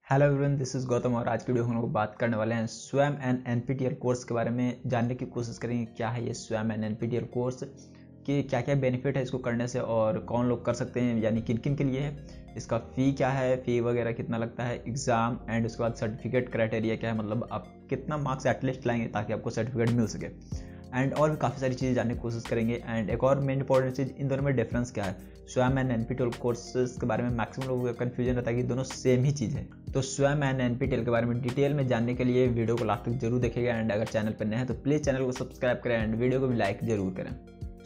Hello everyone, this is Gautam और आज की वीडियो हम लोग बात करने वाले हैं स्वयं एंड एनपीटीईएल कोर्स के बारे में। जानने की कोशिश करेंगे क्या है ये स्वयं एंड एनपीटीईएल कोर्स, कि क्या क्या बेनिफिट है इसको करने से और कौन लोग कर सकते हैं, यानी किन किन के लिए है, इसका फ़ी क्या है, फ़ी वगैरह कितना लगता है, एग्ज़ाम एंड उसके बाद सर्टिफिकेट क्राइटेरिया क्या है, मतलब आप कितना मार्क्स एटलीस्ट लाएंगे ताकि आपको सर्टिफिकेट मिल सके। एंड और भी काफ़ी सारी चीज़ें जानने की कोशिश करेंगे। एंड एक और मेन इंपॉर्टेंट चीज़, इन दोनों में डिफरेंस क्या है। स्वयं एंड एनपीटीईएल कोर्सेज के बारे में मैक्सिमम लोगों का कन्फ्यूजन रहता है कि दोनों सेम ही चीज़ है। तो स्वयं एंड एनपीटीईएल के बारे में डिटेल में जानने के लिए वीडियो को लास्ट तक जरूर देखेगा। एंड अगर चैनल पर नए हैं तो प्लीज़ चैनल को सब्सक्राइब करें एंड वीडियो को भी लाइक जरूर करें।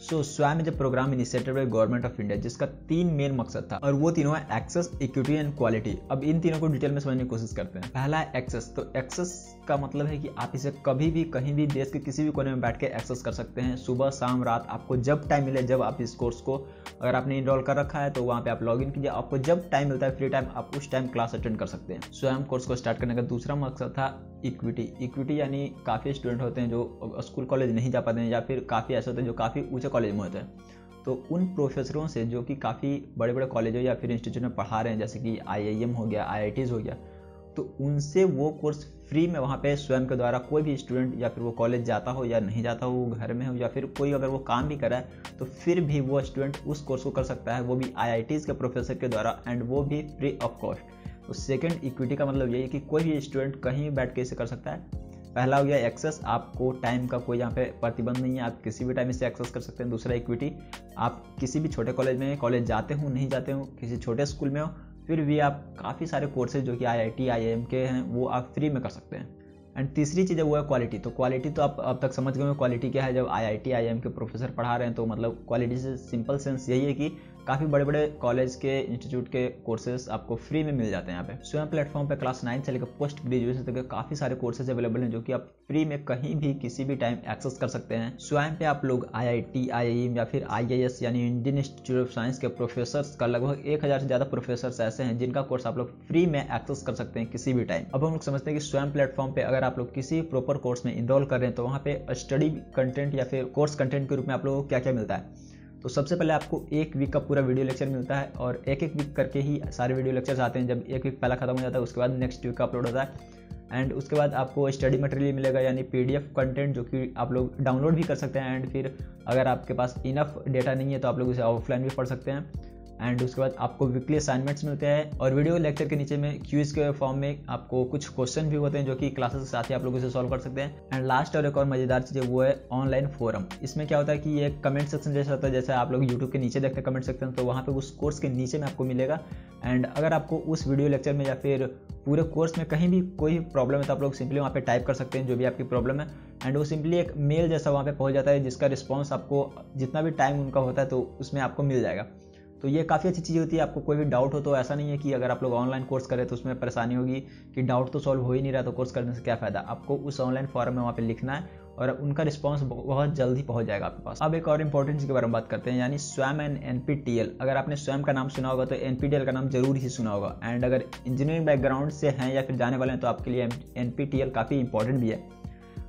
Swayam is program initiated by government of India, जिसका 3 मेन मकसद था और वो तीनों है एक्सेस, इक्विटी एंड क्वालिटी। अब इन तीनों को डिटेल में समझने की कोशिश करते हैं। पहला है एक्सेस। तो एक्सेस का मतलब है कि आप इसे कभी भी कहीं भी देश के किसी भी कोने में बैठ के एक्सेस कर सकते हैं। सुबह शाम रात आपको जब टाइम मिले, जब आप इस कोर्स को अगर आपने इनरोल कर रखा है तो वहाँ पे आप लॉग इन कीजिए, आपको जब टाइम मिलता है फ्री टाइम आप उस टाइम क्लास अटेंड कर सकते हैं। स्वयं कोर्स को स्टार्ट करने का दूसरा मकसद था इक्विटी। इक्विटी यानी काफ़ी स्टूडेंट होते हैं जो स्कूल कॉलेज नहीं जा पाते हैं, या फिर काफ़ी ऐसे होते हैं जो काफ़ी ऊंचे कॉलेज में होते हैं। तो उन प्रोफेसरों से जो कि काफ़ी बड़े बड़े कॉलेजों या फिर इंस्टीट्यूट में पढ़ा रहे हैं, जैसे कि IIM हो गया, IITs हो गया, तो उनसे वो कोर्स फ्री में वहाँ पे स्वयं के द्वारा कोई भी स्टूडेंट, या फिर वो कॉलेज जाता हो या नहीं जाता हो, घर में हो या फिर कोई अगर वो काम भी कर रहा है तो फिर भी वो स्टूडेंट उस कोर्स को कर सकता है, वो भी IITs के प्रोफेसर के द्वारा, एंड वो भी फ्री ऑफ कॉस्ट। तो सेकंड इक्विटी का मतलब यही है कि कोई भी स्टूडेंट कहीं भी बैठ के इसे कर सकता है। पहला हो गया एक्सेस, आपको टाइम का कोई यहाँ पे प्रतिबंध नहीं है, आप किसी भी टाइम इसे एक्सेस कर सकते हैं। दूसरा इक्विटी, आप किसी भी छोटे कॉलेज जाते हो नहीं जाते हो, किसी छोटे स्कूल में हो, फिर भी आप काफ़ी सारे कोर्सेज जो कि IIT IIM के हैं वो आप फ्री में कर सकते हैं। एंड तीसरी चीज़ है वो है क्वालिटी। तो क्वालिटी तो आप अब तक समझ गए हो क्वालिटी क्या है। जब IIT IIM के प्रोफेसर पढ़ा रहे हैं तो मतलब क्वालिटी से सिंपल सेंस यही है कि काफ़ी बड़े बड़े कॉलेज के इंस्टीट्यूट के कोर्सेज आपको फ्री में मिल जाते हैं। यहाँ पे स्वयं प्लेटफॉर्म पे क्लास 9 से लेकर पोस्ट ग्रेजुएशन तक काफ़ी सारे कोर्सेज अवेलेबल हैं जो कि आप फ्री में कहीं भी किसी भी टाइम एक्सेस कर सकते हैं। स्वयं पे आप लोग IIT IIM या फिर IIS यानी इंडियन इंस्टीट्यूट ऑफ साइंस के प्रोफेसर्स का लगभग 1000 से ज़्यादा प्रोफेसर्स ऐसे हैं जिनका कोर्स आप लोग फ्री में एक्सेस कर सकते हैं किसी भी टाइम। अब हम लोग समझते हैं कि स्वयं प्लेटफॉर्म पे अगर आप लोग किसी प्रॉपर कोर्स में इनरोल कर रहे हैं तो वहाँ पे स्टडी कंटेंट या फिर कोर्स कंटेंट के रूप में आप लोगों को क्या क्या मिलता है। तो सबसे पहले आपको 1 वीक का पूरा वीडियो लेक्चर मिलता है और एक वीक करके ही सारे वीडियो लेक्चर्स आते हैं। जब 1 वीक पहला खत्म हो जाता है उसके बाद नेक्स्ट वीक का अपलोड होता है। एंड उसके बाद आपको स्टडी मटेरियल मिलेगा, यानी PDF कंटेंट जो कि आप लोग डाउनलोड भी कर सकते हैं। एंड फिर अगर आपके पास इनफ डेटा नहीं है तो आप लोग उसे ऑफलाइन भी पढ़ सकते हैं। एंड उसके बाद आपको वीकली असाइनमेंट्स मिलते हैं और वीडियो लेक्चर के नीचे में क्यूज के फॉर्म में आपको कुछ क्वेश्चन भी होते हैं जो कि क्लासेस के साथ ही आप लोग इसे सॉल्व कर सकते हैं। एंड लास्ट और एक और मजेदार चीज़ है वो है ऑनलाइन फोरम। इसमें क्या होता है कि ये कमेंट सेक्शन जैसा होता है, जैसे आप लोग यूट्यूब के नीचे देखते हैं कमेंट सेक्शन, तो वहाँ पे उस कोर्स के नीचे में आपको मिलेगा। एंड अगर आपको उस वीडियो लेक्चर में या फिर पूरे कोर्स में कहीं भी कोई प्रॉब्लम है तो आप लोग सिंपली वहाँ पे टाइप कर सकते हैं जो भी आपकी प्रॉब्लम है। एंड वो सिंपली एक मेल जैसा वहाँ पे पहुँच जाता है जिसका रिस्पॉन्स आपको जितना भी टाइम उनका होता है तो उसमें आपको मिल जाएगा। तो ये काफ़ी अच्छी चीज़ होती है। आपको कोई भी डाउट हो तो ऐसा नहीं है कि अगर आप लोग ऑनलाइन कोर्स करें तो उसमें परेशानी होगी कि डाउट तो सॉल्व हो ही नहीं रहा तो कोर्स करने से क्या फ़ायदा। आपको उस ऑनलाइन फॉरम में वहाँ पे लिखना है और उनका रिस्पांस बहुत जल्दी पहुँच जाएगा आपके पास। अब एक और इंपॉर्टेंट चीज़ के बारे में बात करते हैं, यानी स्वयं एंड NPTEL। अगर आपने स्वयं का नाम सुना होगा तो NPTEL का नाम जरूर ही सुना होगा। एंड अगर इंजीनियरिंग बैकग्राउंड से हैं या फिर जाने वाले हैं तो आपके लिए NPTEL काफ़ी इंपॉर्टेंट भी है।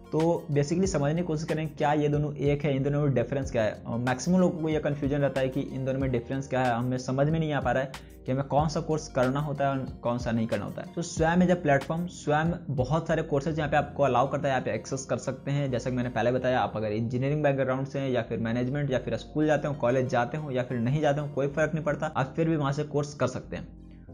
तो बेसिकली समझने की कोशिश करें क्या ये दोनों एक है, इन दोनों में डिफरेंस क्या है। मैक्सिमम लोगों को ये कन्फ्यूजन रहता है कि इन दोनों में डिफरेंस क्या है, हमें समझ में नहीं आ पा रहा है कि हमें कौन सा कोर्स करना होता है और कौन सा नहीं करना होता है। तो स्वयं एज अ प्लेटफॉर्म, स्वयं बहुत सारे कोर्सेज यहाँ पे आपको अलाउ करता है, यहाँ पे एक्सेस कर सकते हैं। जैसा कि मैंने पहले बताया, आप अगर इंजीनियरिंग बैकग्राउंड से हैं या फिर मैनेजमेंट या फिर स्कूल जाते हो, कॉलेज जाते हो या फिर नहीं जाते हो, कोई फर्क नहीं पड़ता, आप फिर भी वहाँ से कोर्स कर सकते हैं।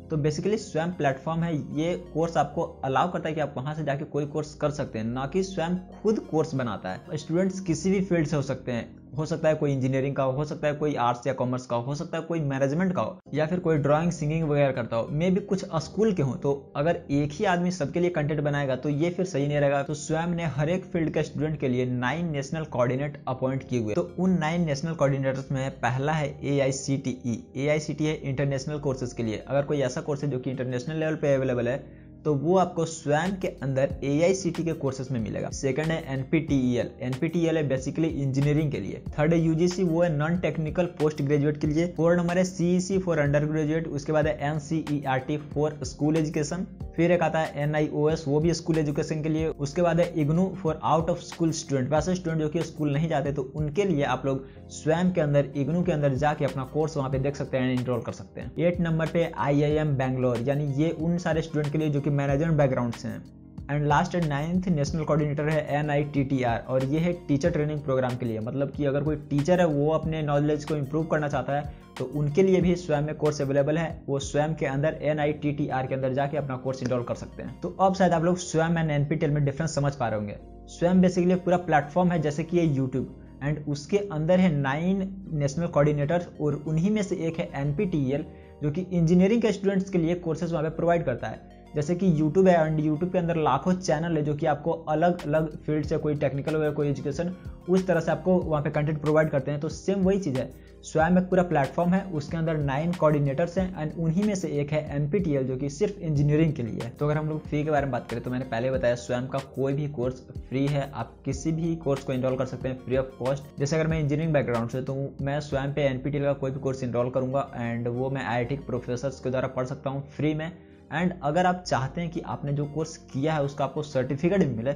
तो बेसिकली स्वयं प्लेटफॉर्म है, ये कोर्स आपको अलाउ करता है कि आप वहां से जाके कोई कोर्स कर सकते हैं, ना कि स्वयं खुद कोर्स बनाता है। स्टूडेंट्स किसी भी फील्ड से हो सकते हैं, हो सकता है कोई इंजीनियरिंग का हो सकता है कोई आर्ट्स या कॉमर्स का हो सकता है कोई मैनेजमेंट का हो या फिर कोई ड्राइंग सिंगिंग वगैरह करता हो, मे भी कुछ स्कूल के हो। तो अगर एक ही आदमी सबके लिए कंटेंट बनाएगा तो ये फिर सही नहीं रहेगा। तो स्वयं ने हर एक फील्ड के स्टूडेंट के लिए 9 नेशनल कोऑर्डिनेट अपॉइंट किए हुए। तो उन 9 नेशनल कोऑर्डिनेटर्स में पहला है AICTE। AICTE है इंटरनेशनल कोर्सेज के लिए। अगर कोई ऐसा कोर्स है जो कि इंटरनेशनल लेवल पे अवेलेबल है तो वो आपको स्वयं के अंदर AICTE के कोर्सेज में मिलेगा। सेकंड है NPTEL। NPTEL है बेसिकली इंजीनियरिंग के लिए। थर्ड है UGC, वो है नॉन टेक्निकल पोस्ट ग्रेजुएट के लिए। फोर्थ नंबर है CEC फॉर अंडर ग्रेजुएट। उसके बाद है NCERT फॉर स्कूल एजुकेशन। फिर एक आता है NIOS, वो भी स्कूल एजुकेशन के लिए। उसके बाद है IGNOU for out of school student, वैसे स्टूडेंट जो कि स्कूल नहीं जाते तो उनके लिए आप लोग स्वयं के अंदर IGNOU के अंदर जाके अपना कोर्स वहाँ पे देख सकते हैं, इनरोल कर सकते हैं। 8 नंबर पे IIM बैंगलोर, यानी ये उन सारे स्टूडेंट के लिए जो कि मैनेजमेंट बैकग्राउंड से हैं। And last and 9th national coordinator है NITTR, और ये है टीचर ट्रेनिंग प्रोग्राम के लिए। मतलब कि अगर कोई टीचर है वो अपने नॉलेज को इम्प्रूव करना चाहता है तो उनके लिए भी स्वयं में कोर्स अवेलेबल है। वो स्वयं के अंदर NITTR के अंदर जाके अपना कोर्स इनरोल कर सकते हैं। तो अब शायद आप लोग स्वयं एंड NPTEL में डिफरेंस समझ पा रहे होंगे। स्वयं बेसिकली पूरा प्लेटफॉर्म है, जैसे कि ये यूट्यूब, एंड उसके अंदर है 9 नेशनल कोऑर्डिनेटर्स, और उन्हीं में से एक है NPTEL, जो कि इंजीनियरिंग के स्टूडेंट्स के लिए कोर्सेज वहाँ पे प्रोवाइड करता है। जैसे कि यूट्यूब है, एंड यूट्यूब के अंदर लाखों चैनल है जो कि आपको अलग अलग फील्ड से, कोई टेक्निकल हो या कोई एजुकेशन, उस तरह से आपको वहाँ पे कंटेंट प्रोवाइड करते हैं। तो सेम वही चीज़ है, स्वयं एक पूरा प्लेटफॉर्म है, उसके अंदर 9 कोऑर्डिनेटर्स हैं, एंड उन्हीं में से एक है NPTEL, जो कि सिर्फ इंजीनियरिंग के लिए है। तो अगर हम लोग फी के बारे में बात करें तो मैंने पहले बताया स्वयं का कोई भी कोर्स फ्री है। आप किसी भी कोर्स को इनरोल कर सकते हैं फ्री ऑफ कॉस्ट। जैसे अगर मैं इंजीनियरिंग बैकग्राउंड से तो मैं स्वयं पे NPTEL का कोई भी कोर्स इनरोल करूंगा, एंड वो मैं IIT के प्रोफेसर्स के द्वारा पढ़ सकता हूँ फ्री में। एंड अगर आप चाहते हैं कि आपने जो कोर्स किया है उसका आपको सर्टिफिकेट भी मिले,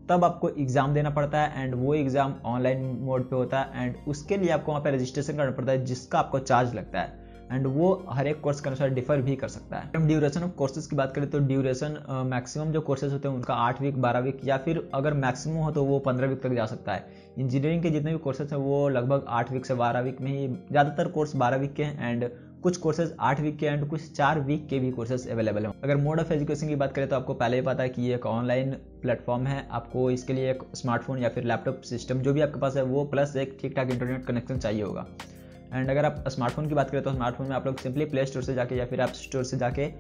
तब आपको एग्ज़ाम देना पड़ता है, एंड वो एग्ज़ाम ऑनलाइन मोड पे होता है, एंड उसके लिए आपको वहाँ पे रजिस्ट्रेशन करना पड़ता है, जिसका आपको चार्ज लगता है, एंड वो हर एक कोर्स के अनुसार डिफर भी कर सकता है। हम ड्यूरेशन ऑफ कोर्सेज की बात करें तो ड्यूरेशन मैक्सिमम जो कोर्सेज होते हैं उनका 8 वीक, 12 वीक, या फिर अगर मैक्सिमम हो तो वो 15 वीक तक जा सकता है। इंजीनियरिंग के जितने भी कोर्सेज हैं वो लगभग 8 वीक से 12 वीक में ही, ज़्यादातर कोर्स 12 वीक के हैं, एंड कुछ कोर्सेज 8 वीक के एंड कुछ 4 वीक के भी कोर्सेज अवेलेबल हैं। अगर मोड ऑफ एजुकेशन की बात करें तो आपको पहले ही पता है कि ये एक ऑनलाइन प्लेटफॉर्म है। आपको इसके लिए एक स्मार्टफोन या फिर लैपटॉप सिस्टम जो भी आपके पास है वो, प्लस एक ठीक ठाक इंटरनेट कनेक्शन चाहिए होगा। एंड अगर आप स्मार्टफोन की बात करें तो स्मार्टफोन में आप लोग सिंपली प्ले स्टोर से जाके या फिर ऐप स्टोर से जाके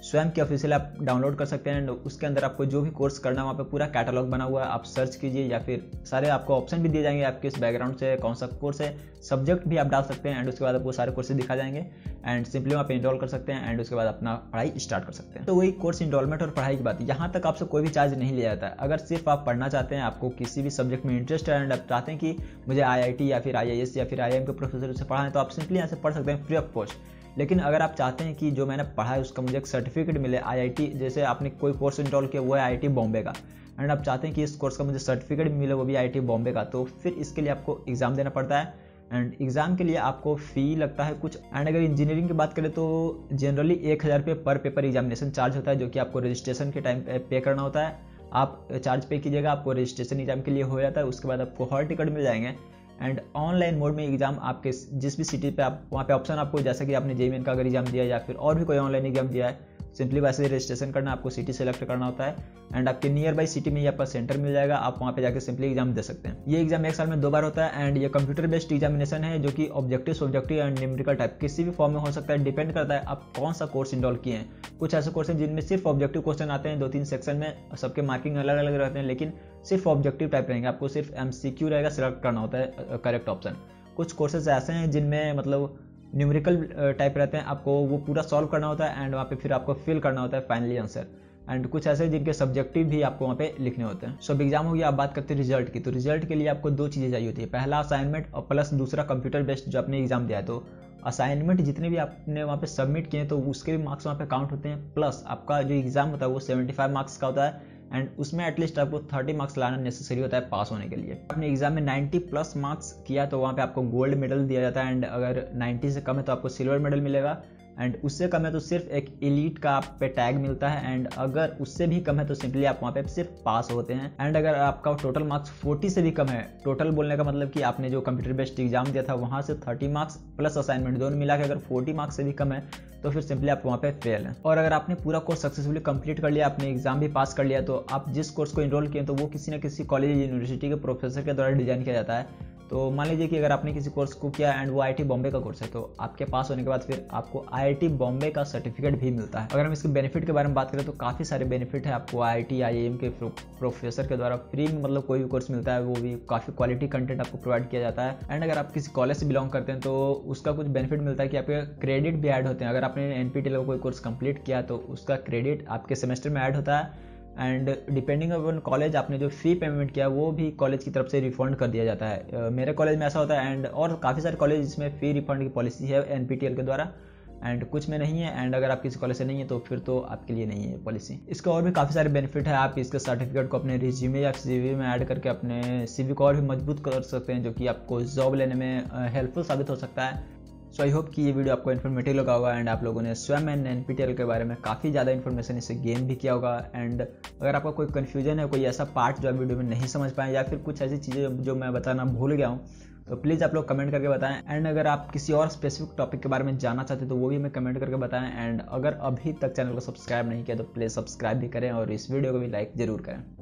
स्वयं की ऑफिशियल ऐप डाउनलोड कर सकते हैं, एंड उसके अंदर आपको जो भी कोर्स करना है वहाँ पे पूरा कैटलॉग बना हुआ है, आप सर्च कीजिए, या फिर सारे आपको ऑप्शन भी दिए जाएंगे आपके इस बैकग्राउंड से कौन सा कोर्स है, सब्जेक्ट भी आप डाल सकते हैं, एंड उसके बाद आपको सारे कोर्सेज दिखा जाएंगे, एंड सिंपली वहाँ पे इनरोल कर सकते हैं, एंड उसके बाद अपना पढ़ाई स्टार्ट कर सकते हैं। तो वही कोर्स इनरोलमेंट और पढ़ाई की बात है, यहाँ तक आपसे कोई भी चार्ज नहीं लिया जाता है। अगर सिर्फ आप पढ़ना चाहते हैं, आपको किसी भी सब्जेक्ट में इंटरेस्ट है, एंड आप चाहते हैं कि मुझे IIT या फिर IIS या फिर IIM के प्रोफेसर से पढ़ा है, तो आप सिंपली यहाँ से पढ़ सकते हैं फ्री ऑफ कॉस्ट। लेकिन अगर आप चाहते हैं कि जो मैंने पढ़ा है उसका मुझे एक सर्टिफिकेट मिले, IIT जैसे आपने कोई कोर्स इनरोल किया वो है IIT बॉम्बे का, एंड आप चाहते हैं कि इस कोर्स का मुझे सर्टिफिकेट मिले वो भी IIT बॉम्बे का, तो फिर इसके लिए आपको एग्ज़ाम देना पड़ता है, एंड एग्ज़ाम के लिए आपको फ़ी लगता है कुछ। एंड अगर इंजीनियरिंग की बात करें तो जनरली 1000 रुपये पर पेपर एग्जामिनेशन चार्ज होता है, जो कि आपको रजिस्ट्रेशन के टाइम पे करना होता है। आप चार्ज पे कीजिएगा, आपको रजिस्ट्रेशन एग्जाम के लिए हो जाता है, उसके बाद आपको हॉल टिकट मिल जाएंगे, एंड ऑनलाइन मोड में एग्जाम आपके जिस भी सिटी पे आप वहाँ पे ऑप्शन आपको, जैसे कि आपने JEE का अगर एग्जाम दिया या फिर और भी कोई ऑनलाइन एग्जाम दिया है, सिंपली वैसे रजिस्ट्रेशन करना, आपको सिटी सेलेक्ट करना होता है, एंड आपके नियर बाई सिटी में ही आपका सेंटर मिल जाएगा, आप वहाँ पे जाकर सिंपली एग्जाम दे सकते हैं। ये एग्जाम 1 साल में 2 बार होता है, एंड ये कंप्यूटर बेस्ड एग्जामिनेशन है, जो कि objective, subjective and numerical type किसी भी फॉर्म में हो सकता है, डिपेंड करता है आप कौन सा कोर्स इनरोल किए हैं। कुछ ऐसे कोर्स हैं जिनमें सिर्फ ऑब्जेक्टिव क्वेश्चन आते हैं 2-3 सेक्शन में, सबके मार्किंग अलग अलग रहते हैं, लेकिन सिर्फ ऑब्जेक्टिव टाइप रहेंगे, आपको सिर्फ MCQ रहेगा, सिलेक्ट करना होता है करेक्ट ऑप्शन। कुछ कोर्सेज ऐसे हैं जिनमें मतलब न्यूमेरिकल टाइप रहते हैं, आपको वो पूरा सॉल्व करना होता है, एंड वहाँ पे फिर आपको फिल करना होता है फाइनली आंसर, एंड कुछ ऐसे जिनके सब्जेक्टिव भी आपको वहाँ पे लिखने होते हैं। सब एग्जाम हो गया। आप बात करते हैं रिजल्ट की, तो रिजल्ट के लिए आपको 2 चीज़ें चाहिए होती है, पहला असाइनमेंट और प्लस दूसरा कंप्यूटर बेस्ड जो आपने एग्जाम दिया है। तो असाइनमेंट जितने भी आपने वहाँ पे सबमिट किए तो उसके भी मार्क्स वहाँ पे काउंट होते हैं, प्लस आपका जो एग्जाम होता है वो 75 मार्क्स का होता है, एंड उसमें एटलीस्ट आपको 30 मार्क्स लाना नेसेसरी होता है पास होने के लिए। आपने एग्जाम में 90 प्लस मार्क्स किया तो वहाँ पे आपको गोल्ड मेडल दिया जाता है, एंड अगर 90 से कम है तो आपको सिल्वर मेडल मिलेगा, एंड उससे कम है तो सिर्फ एक एलीट का आप पे टैग मिलता है, एंड अगर उससे भी कम है तो सिंपली आप वहाँ पे सिर्फ पास होते हैं। एंड अगर आपका टोटल मार्क्स 40 से भी कम है, टोटल बोलने का मतलब कि आपने जो कंप्यूटर बेस्ड एग्जाम दिया था वहाँ से 30 मार्क्स प्लस असाइनमेंट दोनों मिला के अगर 40 मार्क्स से भी कम है तो फिर सिंपली आप वहाँ पे फेल हैं। और अगर आपने पूरा कोर्स सक्सेसफुली कंप्लीट कर लिया, आपने एग्जाम भी पास कर लिया, तो आप जिस कोर्स को इनरोल किए तो वो किसी न किसी कॉलेज यूनिवर्सिटी के प्रोफेसर के द्वारा डिजाइन किया जाता है। तो मान लीजिए कि अगर आपने किसी कोर्स को किया एंड वो IIT बॉम्बे का कोर्स है, तो आपके पास होने के बाद फिर आपको IIT बॉम्बे का सर्टिफिकेट भी मिलता है। अगर हम इसके बेनिफिट के बारे में बात करें तो काफ़ी सारे बेनिफिट है आपको IIT IIM के प्रोफेसर के द्वारा फ्री में, मतलब कोई भी कोर्स मिलता है, वो भी काफ़ी क्वालिटी कंटेंट आपको प्रोवाइड किया जाता है। एंड अगर आप किसी कॉलेज से बिलोंग करते हैं तो उसका कुछ बेनिफिट मिलता है कि आपके क्रेडिट भी ऐड होते हैं। अगर आपने NPTEL का कोई कोर्स कंप्लीट किया तो उसका क्रेडिट आपके सेमेस्टर में ऐड होता है, एंड डिपेंडिंग अपॉन कॉलेज आपने जो फी पेमेंट किया वो भी कॉलेज की तरफ से रिफंड कर दिया जाता है। मेरे कॉलेज में ऐसा होता है, एंड और काफ़ी सारे कॉलेज जिसमें फी रिफंड की पॉलिसी है NPTEL के द्वारा, एंड कुछ में नहीं है। एंड अगर आप किसी कॉलेज से नहीं है तो फिर तो आपके लिए नहीं है पॉलिसी। इसके और भी काफ़ी सारे बेनिफिट है। आप इसके सर्टिफिकेट को अपने रिज्यूमे या CV में ऐड करके अपने CV को और भी मजबूत कर सकते हैं, जो कि आपको जॉब लेने में हेल्पफुल साबित हो सकता है। सो आई होप कि ये वीडियो आपको इन्फॉर्मेटिव लगा होगा एंड आप लोगों ने स्वयं एंड एनपीटीईएल के बारे में काफ़ी ज़्यादा इन्फॉर्मेशन इससे गेन भी किया होगा। एंड अगर आपका कोई कन्फ्यूजन है, कोई ऐसा पार्ट जो आप वीडियो में नहीं समझ पाए या फिर कुछ ऐसी चीज़ें जो मैं बताना भूल गया हूँ, तो प्लीज़ आप लोग कमेंट करके बताएं। एंड अगर आप किसी और स्पेसिफिक टॉपिक के बारे में जानना चाहते हैं तो वो भी हमें कमेंट करके बताएं। एंड अगर अभी तक चैनल को सब्सक्राइब नहीं किया तो प्लीज़ सब्सक्राइब भी करें और इस वीडियो को भी लाइक ज़रूर करें।